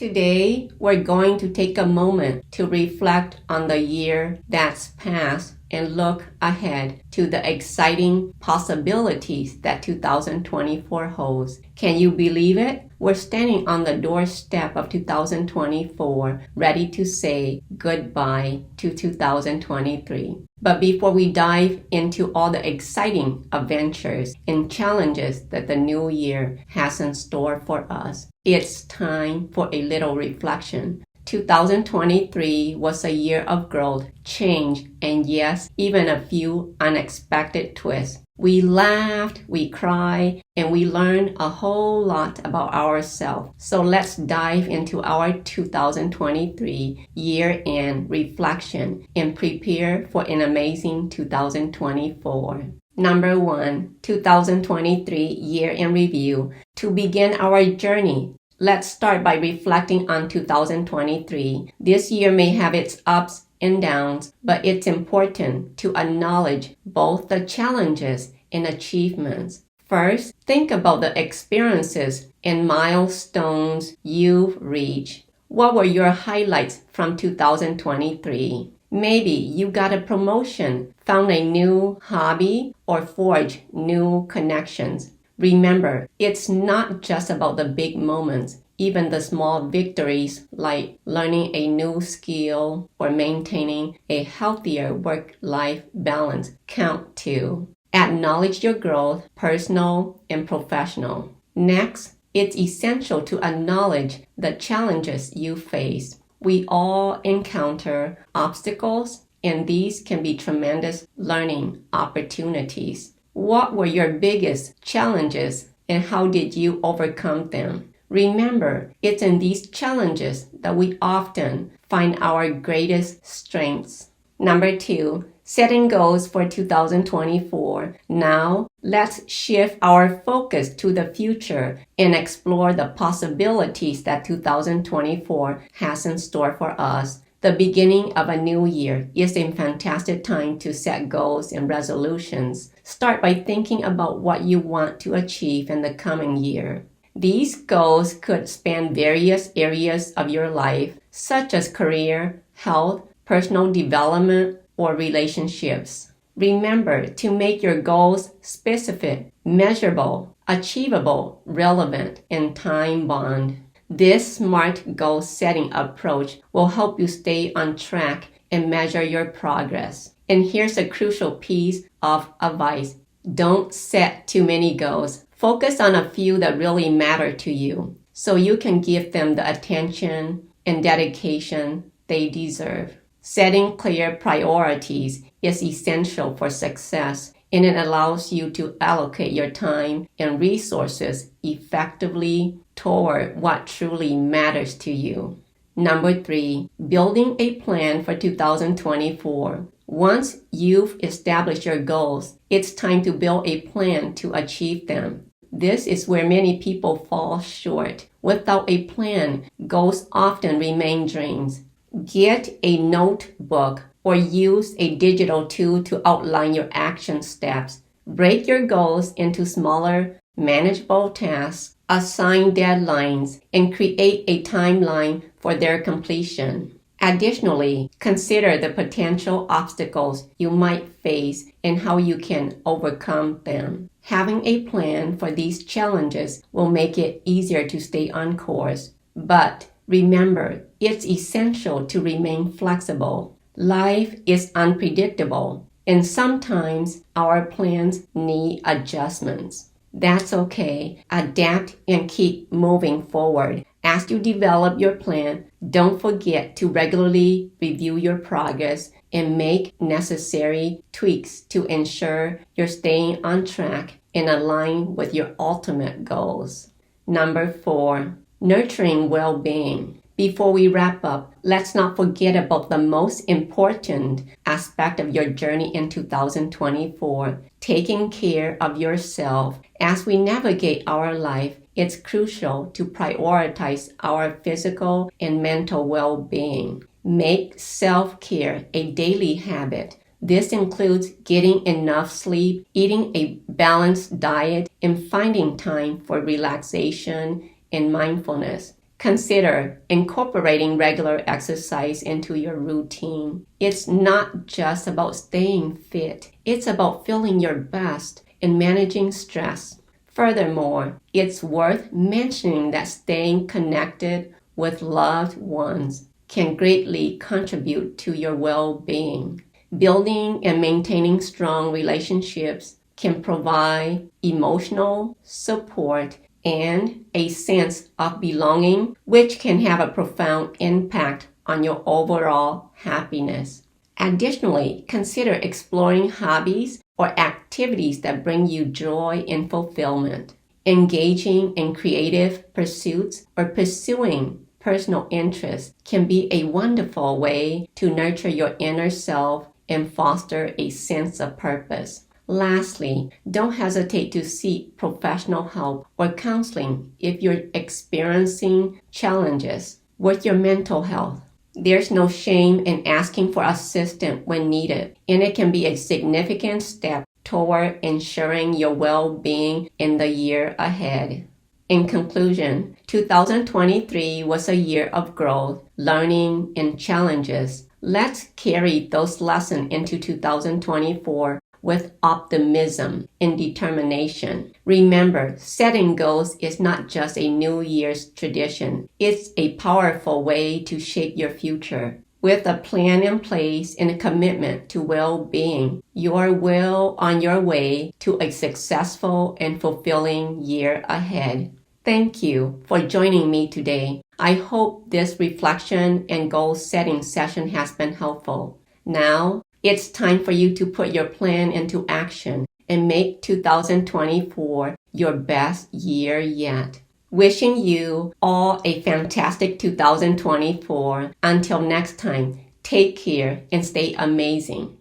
Today, we're going to take a moment to reflect on the year that's passed and look ahead to the exciting possibilities that 2024 holds. Can you believe it? We're standing on the doorstep of 2024, ready to say goodbye to 2023. But before we dive into all the exciting adventures and challenges that the new year has in store for us, it's time for a little reflection. 2023 was a year of growth, change, and yes, even a few unexpected twists. We laughed, we cried, and we learned a whole lot about ourselves. So let's dive into our 2023 year-end reflection and prepare for an amazing 2024. Number 1, 2023 year-end review. To begin our journey, let's start by reflecting on 2023. This year may have its ups and downs, but it's important to acknowledge both the challenges and achievements. First, think about the experiences and milestones you've reached. What were your highlights from 2023? Maybe you got a promotion, found a new hobby, or forged new connections. Remember, it's not just about the big moments. Even the small victories like learning a new skill or maintaining a healthier work-life balance count too. Acknowledge your growth, personal and professional. Next, it's essential to acknowledge the challenges you face. We all encounter obstacles, and these can be tremendous learning opportunities. What were your biggest challenges, and how did you overcome them? Remember, it's in these challenges that we often find our greatest strengths. Number 2, setting goals for 2024. Now, let's shift our focus to the future and explore the possibilities that 2024 has in store for us. The beginning of a new year is a fantastic time to set goals and resolutions. Start by thinking about what you want to achieve in the coming year. These goals could span various areas of your life, such as career, health, personal development, or relationships. Remember to make your goals specific, measurable, achievable, relevant, and time-bound. This smart goal-setting approach will help you stay on track and measure your progress. And here's a crucial piece of advice. Don't set too many goals. Focus on a few that really matter to you so you can give them the attention and dedication they deserve. Setting clear priorities is essential for success, and it allows you to allocate your time and resources effectively toward what truly matters to you. Number 3, building a plan for 2024. Once you've established your goals, it's time to build a plan to achieve them. This is where many people fall short. Without a plan, goals often remain dreams. Get a notebook or use a digital tool to outline your action steps. Break your goals into smaller, manageable tasks, assign deadlines, and create a timeline for their completion. Additionally, consider the potential obstacles you might face and how you can overcome them. Having a plan for these challenges will make it easier to stay on course. But remember, it's essential to remain flexible. Life is unpredictable, and sometimes our plans need adjustments. That's okay. Adapt and keep moving forward. As you develop your plan, don't forget to regularly review your progress and make necessary tweaks to ensure you're staying on track and aligned with your ultimate goals. Number 4, nurturing well-being. Before we wrap up, let's not forget about the most important aspect of your journey in 2024, taking care of yourself. As we navigate our life, it's crucial to prioritize our physical and mental well-being. Make self-care a daily habit. This includes getting enough sleep, eating a balanced diet, and finding time for relaxation and mindfulness. Consider incorporating regular exercise into your routine. It's not just about staying fit. It's about feeling your best and managing stress. Furthermore, it's worth mentioning that staying connected with loved ones can greatly contribute to your well-being. Building and maintaining strong relationships can provide emotional support and a sense of belonging, which can have a profound impact on your overall happiness. Additionally, consider exploring hobbies or activities that bring you joy and fulfillment. Engaging in creative pursuits or pursuing personal interests can be a wonderful way to nurture your inner self and foster a sense of purpose. Lastly, don't hesitate to seek professional help or counseling if you're experiencing challenges with your mental health. There's no shame in asking for assistance when needed, and it can be a significant step toward ensuring your well-being in the year ahead. In conclusion, 2023 was a year of growth, learning, and challenges. Let's carry those lessons into 2024 with optimism and determination. Remember, setting goals is not just a New Year's tradition. It's a powerful way to shape your future. With a plan in place and a commitment to well-being, you're well on your way to a successful and fulfilling year ahead. Thank you for joining me today. I hope this reflection and goal-setting session has been helpful. Now, it's time for you to put your plan into action and make 2024 your best year yet. Wishing you all a fantastic 2024. Until next time, take care and stay amazing.